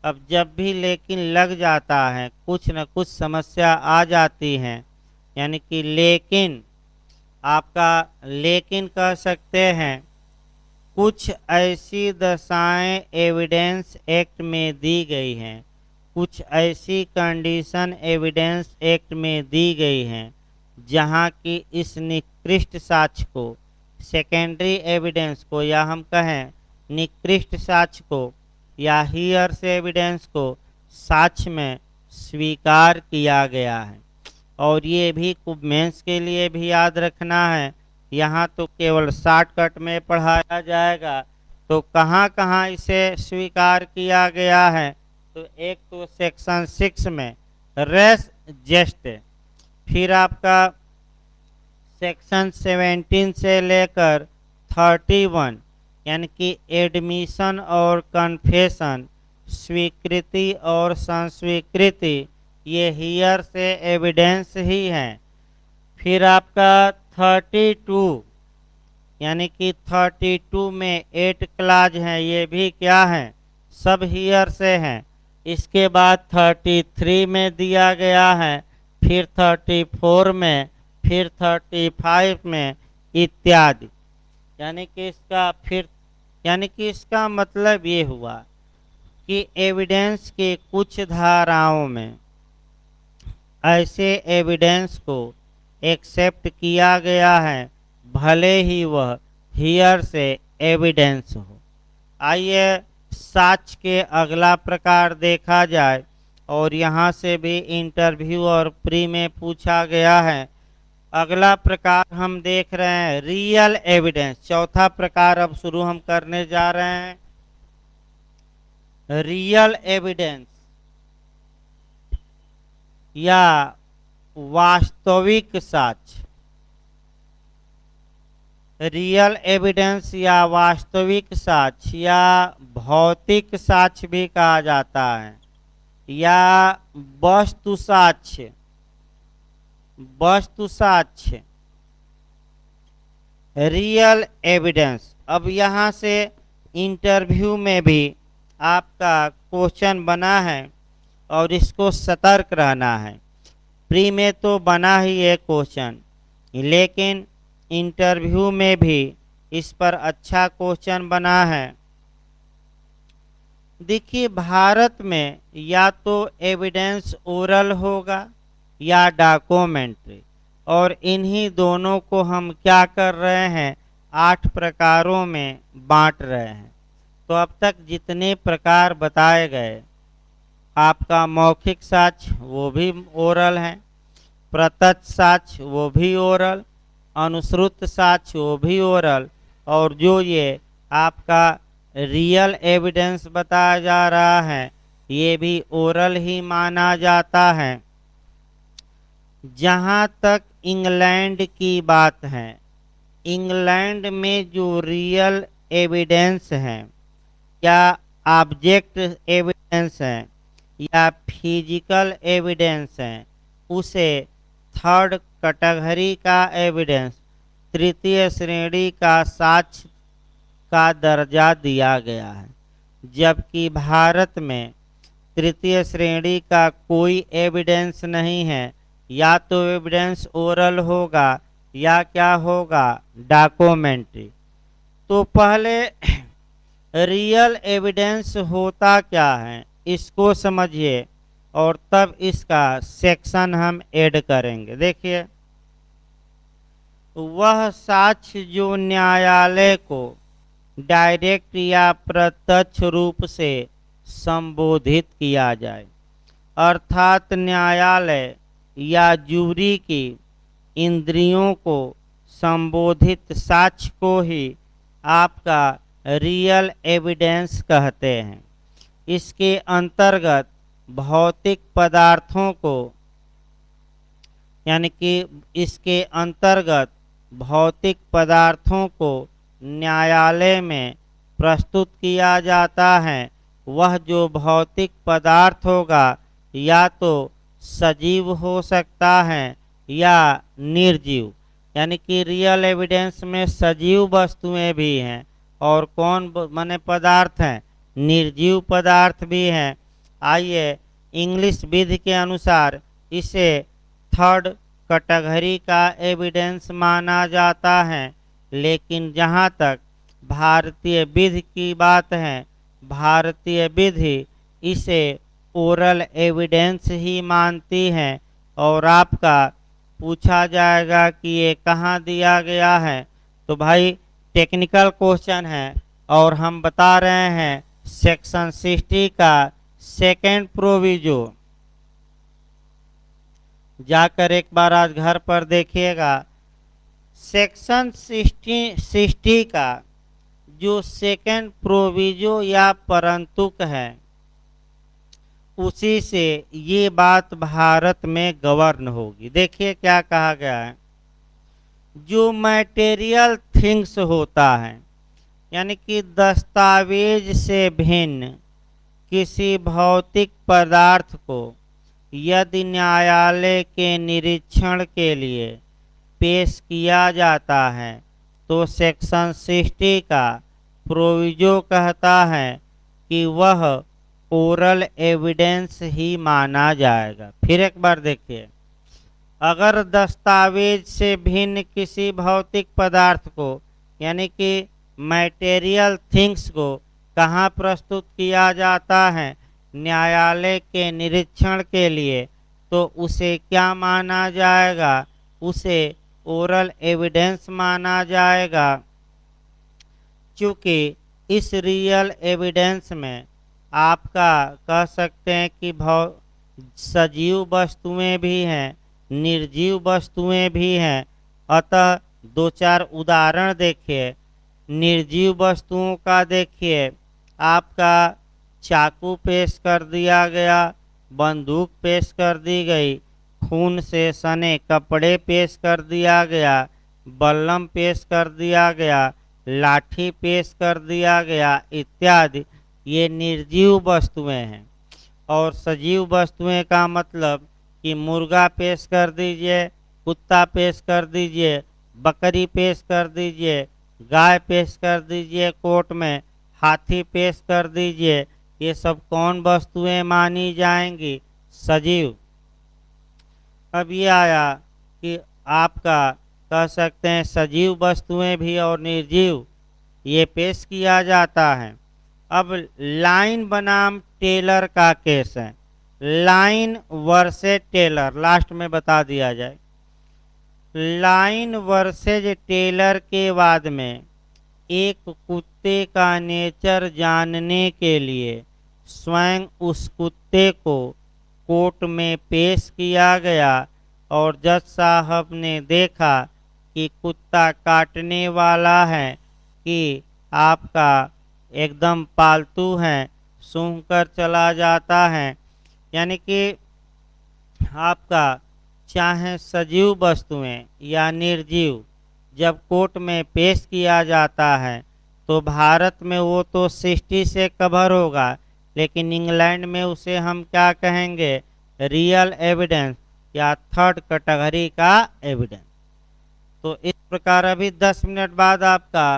अब जब भी लेकिन लग जाता है, कुछ न कुछ समस्या आ जाती है, यानी कि लेकिन आपका लेकिन कह सकते हैं, कुछ ऐसी दशाएं एविडेंस एक्ट में दी गई हैं, कुछ ऐसी कंडीशन एविडेंस एक्ट में दी गई हैं जहां की इस निकृष्ट साक्ष्य को, सेकेंडरी एविडेंस को, या हम कहें निकृष्ट साक्ष्य को या हियर से एविडेंस को साक्ष्य में स्वीकार किया गया है। और ये भी मेंस के लिए भी याद रखना है, यहाँ तो केवल शॉर्टकट में पढ़ाया जाएगा। तो कहाँ कहाँ इसे स्वीकार किया गया है, तो एक तो सेक्शन 6 में रेस जेस्ट, फिर आपका सेक्शन 17 से लेकर 31, यानी कि एडमिशन और कन्फेशन, स्वीकृति और संस्वीकृति, ये हियर से एविडेंस ही है। फिर आपका 32, यानी कि 32 में 8 क्लाज हैं, ये भी क्या हैं, सब हियर से हैं। इसके बाद 33 में दिया गया है, फिर 34 में, फिर 35 में इत्यादि। यानी कि इसका मतलब ये हुआ कि एविडेंस के कुछ धाराओं में ऐसे एविडेंस को एक्सेप्ट किया गया है, भले ही वह हियर से एविडेंस हो। आइए साक्ष्य के अगला प्रकार देखा जाए, और यहाँ से भी इंटरव्यू और प्री में पूछा गया है। अगला प्रकार हम देख रहे हैं रियल एविडेंस। चौथा प्रकार अब शुरू हम करने जा रहे हैं, रियल एविडेंस। या वास्तविक साक्ष्य, रियल एविडेंस या वास्तविक साक्ष्य या भौतिक साक्ष्य भी कहा जाता है, या वस्तु साक्ष्य, वस्तु साक्ष्य, रियल एविडेंस। अब यहाँ से इंटरव्यू में भी आपका क्वेश्चन बना है और इसको सतर्क रहना है। प्री में तो बना ही है क्वेश्चन, लेकिन इंटरव्यू में भी इस पर अच्छा क्वेश्चन बना है। देखिए, भारत में या तो एविडेंस ओरल होगा या डॉक्यूमेंट्री, और इन्हीं दोनों को हम क्या कर रहे हैं, 8 प्रकारों में बांट रहे हैं। तो अब तक जितने प्रकार बताए गए, आपका मौखिक साक्ष्य वो भी ओरल है, प्रत्यक्ष साक्ष्य वो भी ओरल, अनुश्रुत साक्ष्य वो भी ओरल, और जो ये आपका रियल एविडेंस बताया जा रहा है ये भी ओरल ही माना जाता है। जहाँ तक इंग्लैंड की बात है, इंग्लैंड में जो रियल एविडेंस है या ऑब्जेक्ट एविडेंस है या फिजिकल एविडेंस है, उसे थर्ड कैटेगरी का एविडेंस, तृतीय श्रेणी का साक्ष्य का दर्जा दिया गया है। जबकि भारत में तृतीय श्रेणी का कोई एविडेंस नहीं है, या तो एविडेंस ओरल होगा या क्या होगा, डॉक्यूमेंट्री। तो पहले रियल एविडेंस होता क्या है इसको समझिए और तब इसका सेक्शन हम ऐड करेंगे। देखिए, वह साक्ष्य जो न्यायालय को डायरेक्ट या प्रत्यक्ष रूप से संबोधित किया जाए, अर्थात न्यायालय या जूरी की इंद्रियों को संबोधित साक्ष्य को ही आपका रियल एविडेंस कहते हैं। इसके अंतर्गत भौतिक पदार्थों को, यानी कि इसके अंतर्गत भौतिक पदार्थों को न्यायालय में प्रस्तुत किया जाता है। वह जो भौतिक पदार्थ होगा या तो सजीव हो सकता है या निर्जीव, यानी कि रियल एविडेंस में सजीव वस्तुएं भी हैं और कौन माने पदार्थ हैं, निर्जीव पदार्थ भी हैं। आइए, इंग्लिश विधि के अनुसार इसे थर्ड कैटेगरी का एविडेंस माना जाता है, लेकिन जहाँ तक भारतीय विधि की बात है, भारतीय विधि इसे ओरल एविडेंस ही मानती है। और आपका पूछा जाएगा कि ये कहाँ दिया गया है, तो भाई टेक्निकल क्वेश्चन है और हम बता रहे हैं सेक्शन 60 का सेकेंड प्रोविजो। जाकर एक बार आज घर पर देखिएगा। सेक्शन 60 का जो सेकेंड प्रोविजो या परंतुक है, उसी से ये बात भारत में गवर्न होगी। देखिए क्या कहा गया है, जो मटेरियल थिंग्स होता है, यानी कि दस्तावेज से भिन्न किसी भौतिक पदार्थ को यदि न्यायालय के निरीक्षण के लिए पेश किया जाता है, तो सेक्शन 60 का प्रोविजो कहता है कि वह ओरल एविडेंस ही माना जाएगा। फिर एक बार देखिए, अगर दस्तावेज से भिन्न किसी भौतिक पदार्थ को, यानी कि मटेरियल थिंग्स को कहाँ प्रस्तुत किया जाता है, न्यायालय के निरीक्षण के लिए, तो उसे क्या माना जाएगा, उसे ओरल एविडेंस माना जाएगा। क्योंकि इस रियल एविडेंस में आपका कह सकते हैं कि सजीव वस्तुएं भी हैं, निर्जीव वस्तुएं भी हैं। अतः 2-4 उदाहरण देखिए। निर्जीव वस्तुओं का देखिए, आपका चाकू पेश कर दिया गया, बंदूक पेश कर दी गई, खून से सने कपड़े पेश कर दिया गया, बल्लम पेश कर दिया गया, लाठी पेश कर दिया गया इत्यादि। ये निर्जीव वस्तुएं हैं। और सजीव वस्तुएं का मतलब कि मुर्गा पेश कर दीजिए, कुत्ता पेश कर दीजिए, बकरी पेश कर दीजिए, गाय पेश कर दीजिए कोर्ट में, हाथी पेश कर दीजिए, ये सब कौन वस्तुएं मानी जाएंगी? सजीव। अब ये आया कि आपका कह सकते हैं सजीव वस्तुएं भी और निर्जीव ये पेश किया जाता है। अब लाइन बनाम टेलर का केस है। लाइन वर्सेज टेलर लास्ट में बता दिया जाए। लाइन वर्सेज टेलर के बाद में एक कुत्ते का नेचर जानने के लिए स्वयं उस कुत्ते को कोर्ट में पेश किया गया और जज साहब ने देखा कि कुत्ता काटने वाला है कि आपका एकदम पालतू है, सूंघ कर चला जाता है। यानी कि आपका चाहे सजीव वस्तुएं या निर्जीव जब कोर्ट में पेश किया जाता है तो भारत में वो तो 60 से कवर होगा, लेकिन इंग्लैंड में उसे हम क्या कहेंगे? रियल एविडेंस या थर्ड कैटेगरी का एविडेंस। तो इस प्रकार अभी 10 मिनट बाद आपका